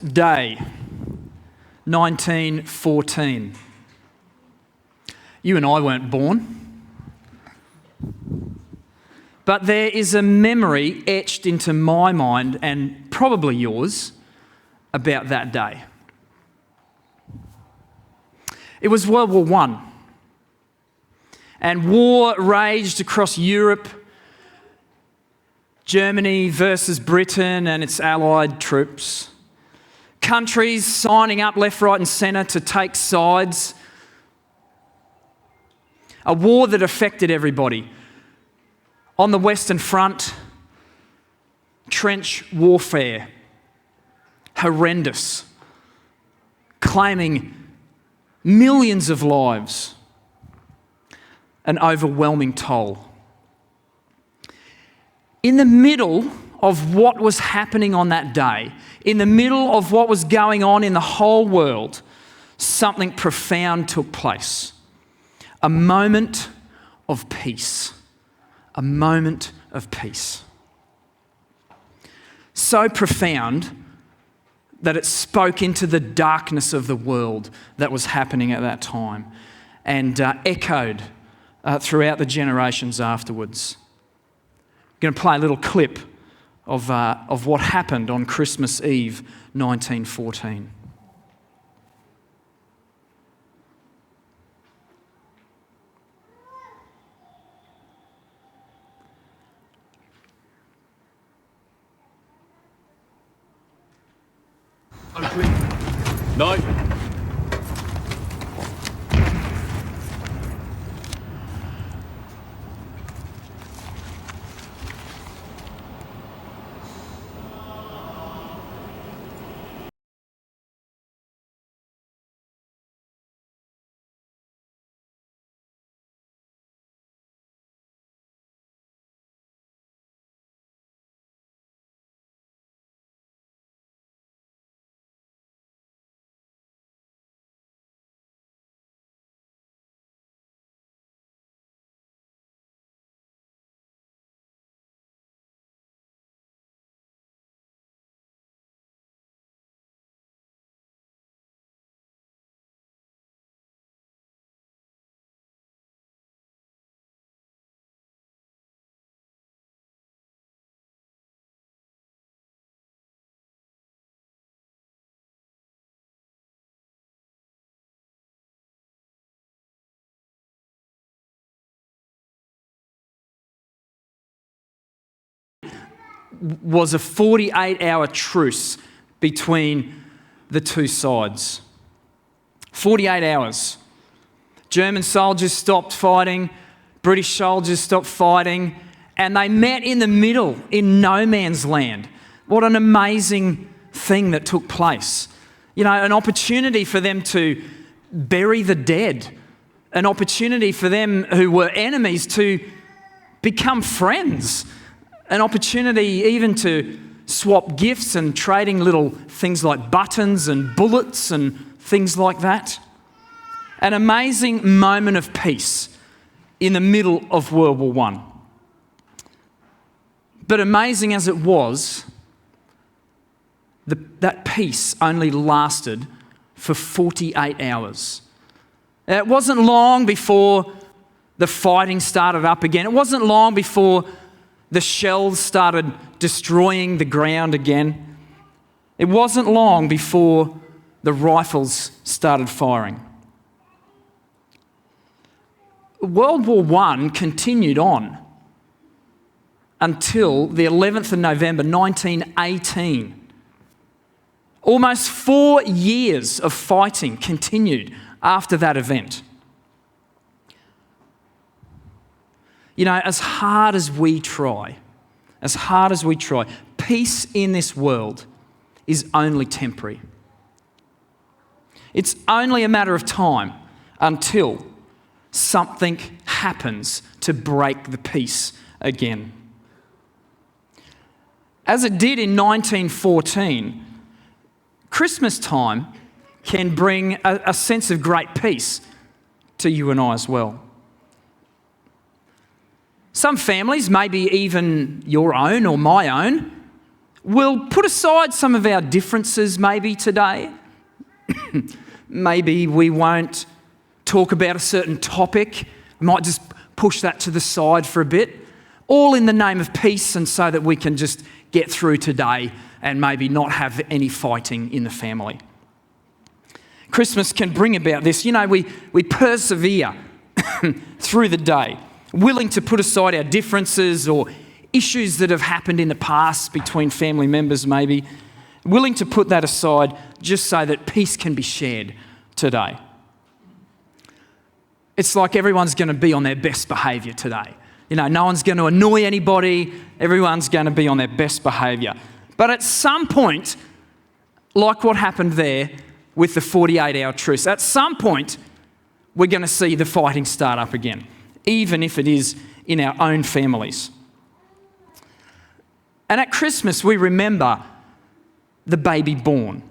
Day, 1914. You and I weren't born, but there is a memory etched into my mind, and probably yours, about that day. It was World War I, and war raged across Europe, Germany versus Britain and its allied troops. Countries signing up left, right and centre to take sides. A war that affected everybody. On the Western Front, trench warfare, horrendous, claiming millions of lives, an overwhelming toll. In the middle of what was happening on that day, in the middle of what was going on in the whole world, something profound took place. A moment of peace. A moment of peace. So profound that it spoke into the darkness of the world that was happening at that time and echoed throughout the generations afterwards. I'm going to play a little clip of what happened on Christmas Eve 1914. No. Was a 48-hour truce between the two sides. 48 hours. German soldiers stopped fighting, British soldiers stopped fighting, and they met in the middle in no man's land. What an amazing thing that took place. You know, an opportunity for them to bury the dead, an opportunity for them who were enemies to become friends. An opportunity even to swap gifts and trading little things like buttons and bullets and things like that. An amazing moment of peace in the middle of World War I. But amazing as it was, that peace only lasted for 48 hours. It wasn't long before the fighting started up again. It wasn't long before the shells started destroying the ground again. It wasn't long before the rifles started firing. World War I continued on until the 11th of November 1918. Almost 4 years of fighting continued after that event. You know, as hard as we try, peace in this world is only temporary. It's only a matter of time until something happens to break the peace again. As it did in 1914, Christmas time can bring a sense of great peace to you and I as well. Some families, maybe even your own or my own, We'll put aside some of our differences maybe today. Maybe we won't talk about a certain topic. We might just push that to the side for a bit, all in the name of peace and so that we can just get through today and maybe not have any fighting in the family. Christmas can bring about this. You know, we persevere through the day, willing to put aside our differences or issues that have happened in the past between family members maybe, willing to put that aside just so that peace can be shared today. It's like everyone's going to be on their best behaviour today. You know, no one's going to annoy anybody. Everyone's going to be on their best behaviour. But at some point, like what happened there with the 48-hour truce, at some point, we're going to see the fighting start up again, even if it is in our own families. And at Christmas, we remember the baby born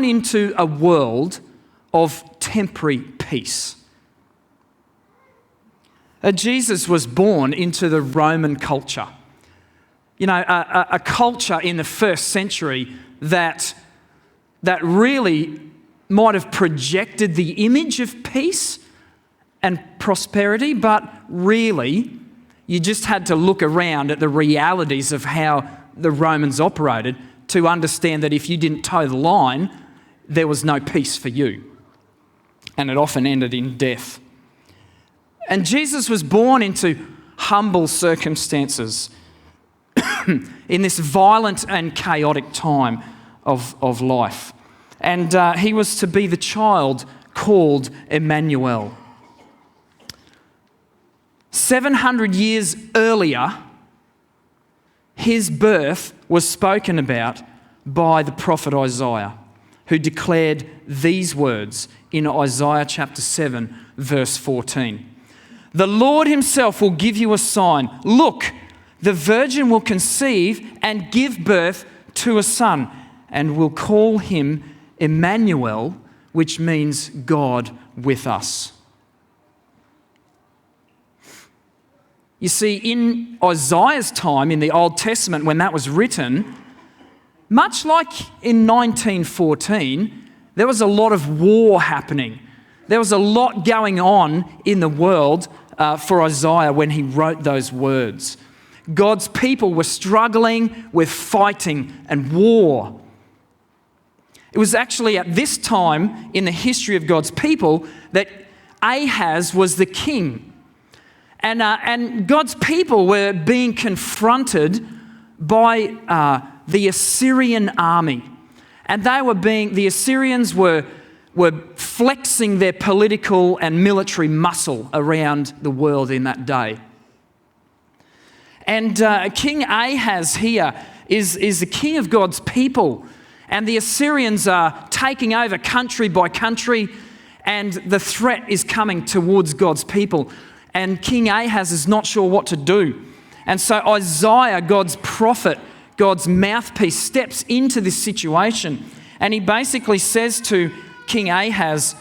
into a world of temporary peace. Jesus was born into the Roman culture. You know, a culture in the first century that really might have projected the image of peace and prosperity, but really you just had to look around at the realities of how the Romans operated to understand that if you didn't toe the line, there was no peace for you. And it often ended in death. And Jesus was born into humble circumstances in this violent and chaotic time of life. And he was to be the child called Emmanuel. 700 years earlier, his birth was spoken about by the prophet Isaiah, who declared these words in Isaiah chapter 7, verse 14. The Lord himself will give you a sign. Look, the virgin will conceive and give birth to a son, and will call him Emmanuel, which means God with us. You see, in Isaiah's time, in the Old Testament, when that was written, much like in 1914, there was a lot of war happening. There was a lot going on in the world for Isaiah when he wrote those words. God's people were struggling with fighting and war. It was actually at this time in the history of God's people that Ahaz was the king. And God's people were being confronted by the Assyrian army. And the Assyrians were flexing their political and military muscle around the world in that day. And King Ahaz here is the king of God's people. And the Assyrians are taking over country by country, and the threat is coming towards God's people. And King Ahaz is not sure what to do. And so Isaiah, God's prophet, God's mouthpiece, steps into this situation. And he basically says to King Ahaz,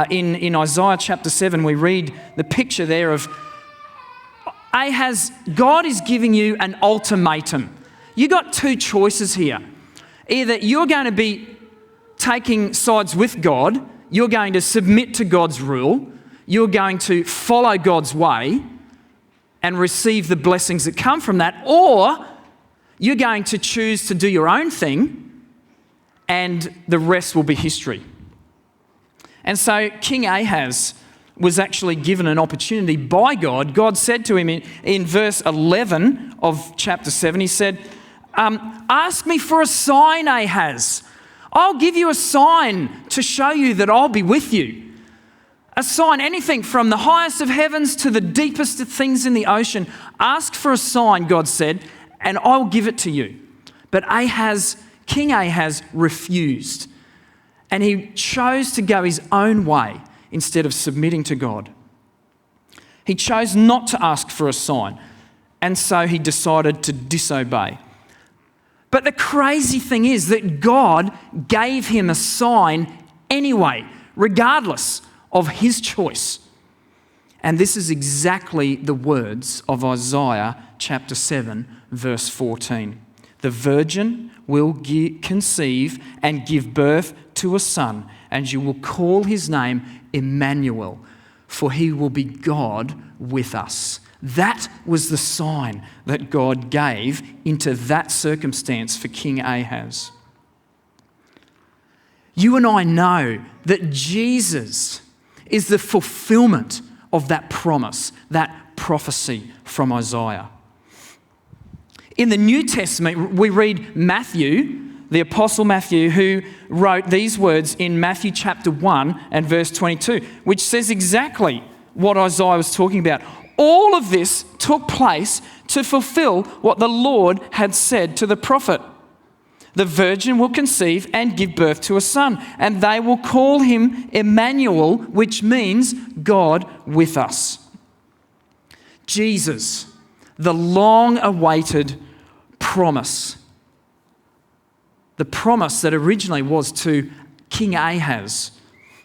in Isaiah chapter 7, we read the picture there of Ahaz, God is giving you an ultimatum. You got two choices here. Either you're going to be taking sides with God, you're going to submit to God's rule, you're going to follow God's way and receive the blessings that come from that, or you're going to choose to do your own thing and the rest will be history. And so King Ahaz was actually given an opportunity by God. God said to him in verse 11 of chapter 7, he said, ask me for a sign, Ahaz. I'll give you a sign to show you that I'll be with you. A sign, anything from the highest of heavens to the deepest of things in the ocean. Ask for a sign, God said, and I'll give it to you. But King Ahaz refused. And he chose to go his own way instead of submitting to God. He chose not to ask for a sign, and so he decided to disobey. But the crazy thing is that God gave him a sign anyway, regardless of his choice. And this is exactly the words of Isaiah chapter 7, verse 14. The virgin will conceive and give birth to a son, and you will call his name Emmanuel, for he will be God with us. That was the sign that God gave into that circumstance for King Ahaz. You and I know that Jesus is the fulfillment of that promise, that prophecy from Isaiah. In the New Testament, we read Matthew, the Apostle Matthew, who wrote these words in Matthew chapter 1 and verse 22, which says exactly what Isaiah was talking about. All of this took place to fulfill what the Lord had said to the prophet. The virgin will conceive and give birth to a son, and they will call him Emmanuel, which means God with us. Jesus, the long-awaited promise. The promise that originally was to King Ahaz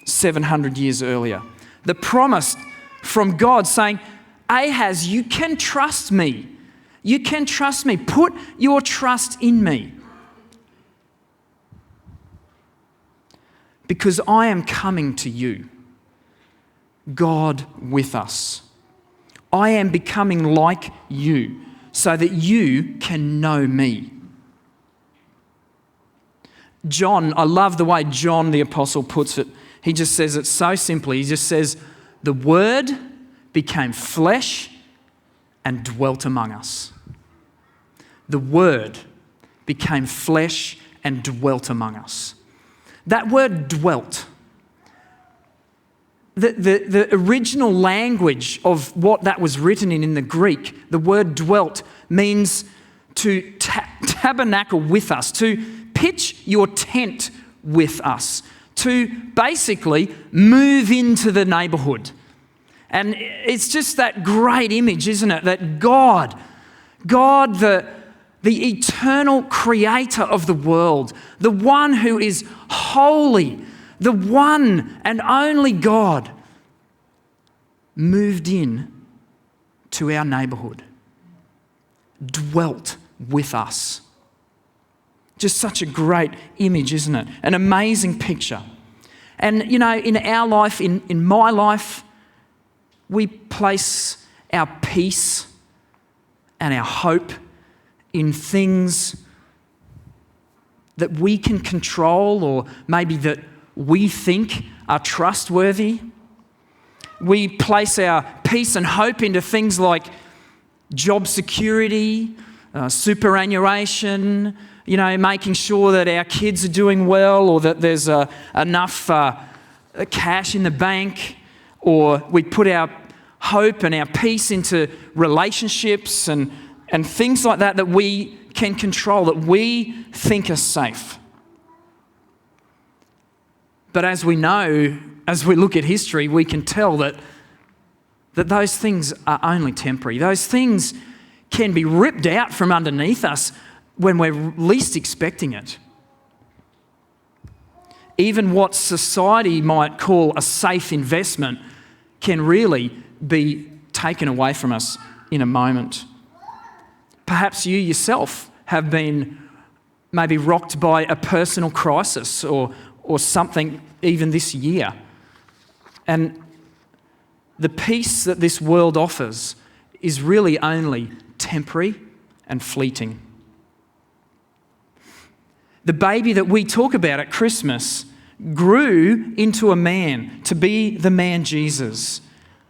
700 years earlier. The promise from God saying, Ahaz, you can trust me. You can trust me. Put your trust in me. Because I am coming to you. God with us. I am becoming like you so that you can know me. John, I love the way John the Apostle puts it. He just says it so simply. He just says, the Word became flesh and dwelt among us. The Word became flesh and dwelt among us. That word dwelt, the original language of what that was written in the Greek, the word dwelt means to tabernacle with us, to pitch your tent with us, to basically move into the neighbourhood. And it's just that great image, isn't it? That God, the eternal creator of the world, the one who is holy, the one and only God, moved in to our neighbourhood, dwelt with us. Just such a great image, isn't it? An amazing picture. And, you know, in our life, in my life, we place our peace and our hope in things that we can control or maybe that we think are trustworthy. We place our peace and hope into things like job security, superannuation, you know, making sure that our kids are doing well or that there's enough cash in the bank, or we put our hope and our peace into relationships and things like that we can control, that we think are safe. But as we know, as we look at history, we can tell that those things are only temporary. Those things can be ripped out from underneath us when we're least expecting it. Even what society might call a safe investment can really be taken away from us in a moment. Perhaps you yourself have been maybe rocked by a personal crisis or something even this year. And the peace that this world offers is really only temporary and fleeting. The baby that we talk about at Christmas grew into a man, to be the man Jesus.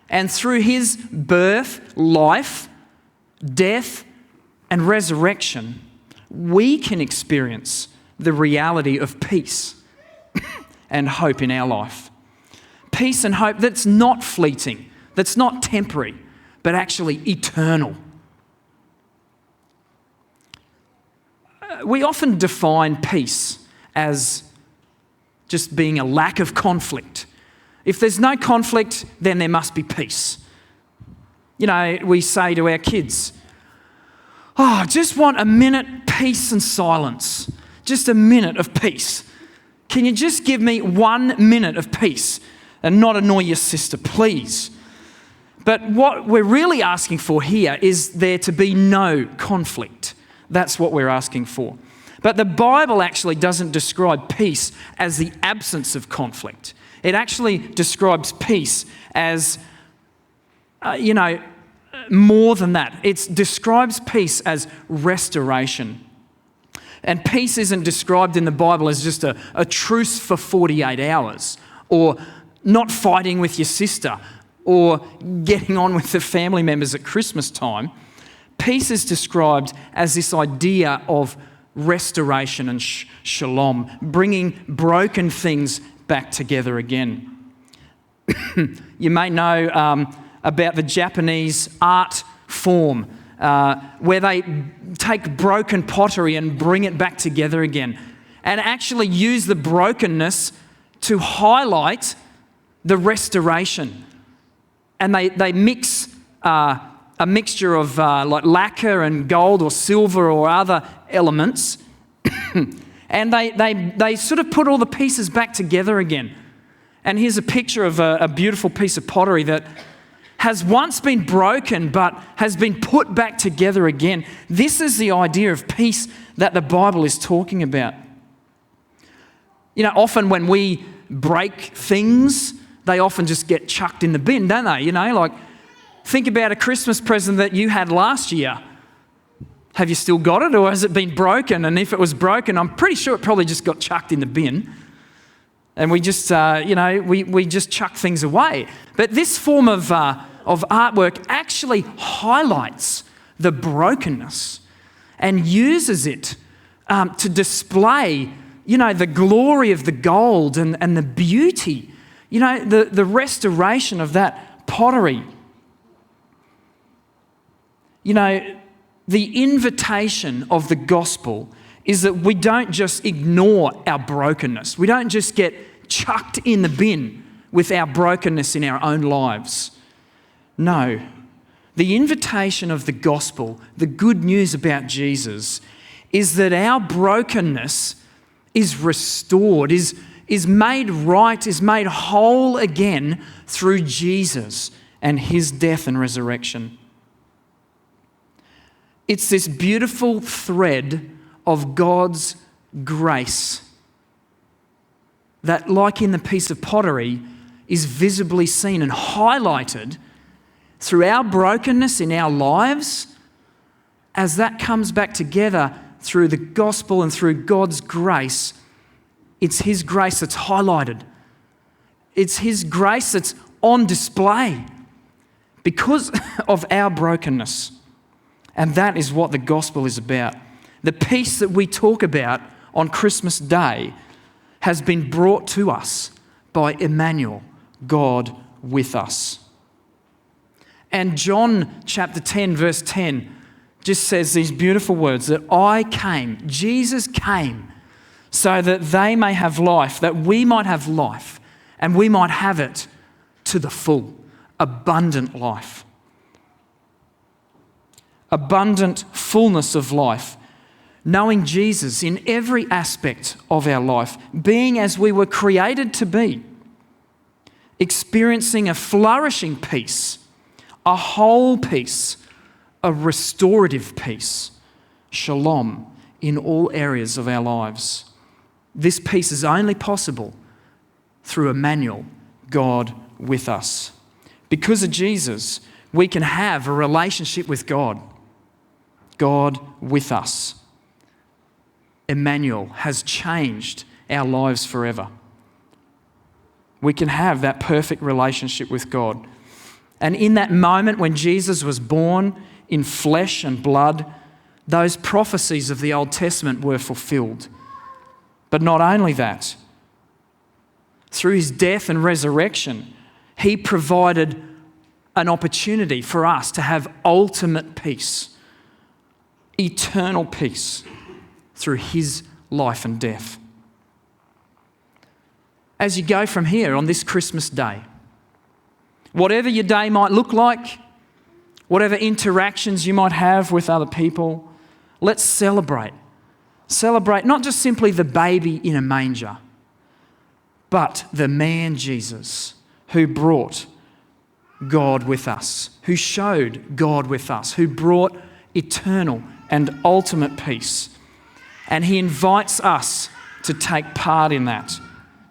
And through his birth, life, death, and resurrection, we can experience the reality of peace and hope in our life. Peace and hope that's not fleeting, that's not temporary, but actually eternal. We often define peace as just being a lack of conflict. If there's no conflict, then there must be peace. You know, we say to our kids, I just want a minute peace and silence. Just a minute of peace. Can you just give me 1 minute of peace and not annoy your sister, please? But what we're really asking for here is there to be no conflict. That's what we're asking for. But the Bible actually doesn't describe peace as the absence of conflict. It actually describes peace as, more than that. It describes peace as restoration. And peace isn't described in the Bible as just a truce for 48 hours, or not fighting with your sister, or getting on with the family members at Christmas time. Peace is described as this idea of restoration and shalom, bringing broken things back together again. You may know about the Japanese art form where they take broken pottery and bring it back together again, and actually use the brokenness to highlight the restoration. And they mix a mixture of like lacquer and gold or silver or other elements, and they sort of put all the pieces back together again. And here's a picture of a beautiful piece of pottery that has once been broken but has been put back together again. This is the idea of peace that the Bible is talking about. You know, often when we break things, they often just get chucked in the bin, don't they? Like think about a Christmas present that you had last year. Have you still got it, or has it been broken? And if it was broken, I'm pretty sure it probably just got chucked in the bin. And we just, we just chuck things away. But this form of artwork actually highlights the brokenness and uses it to display, the glory of the gold and the beauty, the restoration of that pottery. The invitation of the gospel is that we don't just ignore our brokenness. We don't just get chucked in the bin with our brokenness in our own lives. No. The invitation of the gospel, the good news about Jesus, is that our brokenness is restored, is made right, is made whole again through Jesus and his death and resurrection. It's this beautiful thread of God's grace that, like in the piece of pottery, is visibly seen and highlighted through our brokenness in our lives. As that comes back together through the gospel and through God's grace, it's his grace that's highlighted. It's his grace that's on display because of our brokenness. And that is what the gospel is about. The peace that we talk about on Christmas Day has been brought to us by Emmanuel, God with us. And John chapter 10, verse 10 just says these beautiful words that Jesus came so that they may have life, that we might have life, and we might have it to the full, abundant life. Abundant fullness of life, knowing Jesus in every aspect of our life, being as we were created to be, experiencing a flourishing peace, a whole peace, a restorative peace, shalom, in all areas of our lives. This peace is only possible through Emmanuel, God with us. Because of Jesus, we can have a relationship with God. God with us. Emmanuel has changed our lives forever. We can have that perfect relationship with God. And in that moment when Jesus was born in flesh and blood, those prophecies of the Old Testament were fulfilled. But not only that, through his death and resurrection, he provided an opportunity for us to have ultimate peace. Eternal peace through his life and death. As you go from here on this Christmas Day, whatever your day might look like, whatever interactions you might have with other people, let's celebrate. Celebrate not just simply the baby in a manger, but the man Jesus who brought God with us, who showed God with us, who brought eternal and ultimate peace. And he invites us to take part in that,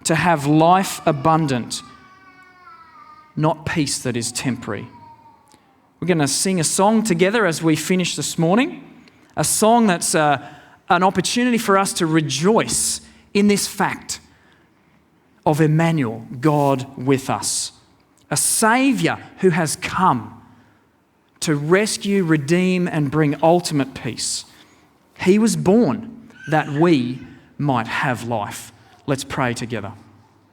to have life abundant, not peace that is temporary. We're going to sing a song together as we finish this morning, a song that's an opportunity for us to rejoice in this fact of Emmanuel, God with us, a Saviour who has come to rescue, redeem, and bring ultimate peace. He was born that we might have life. Let's pray together.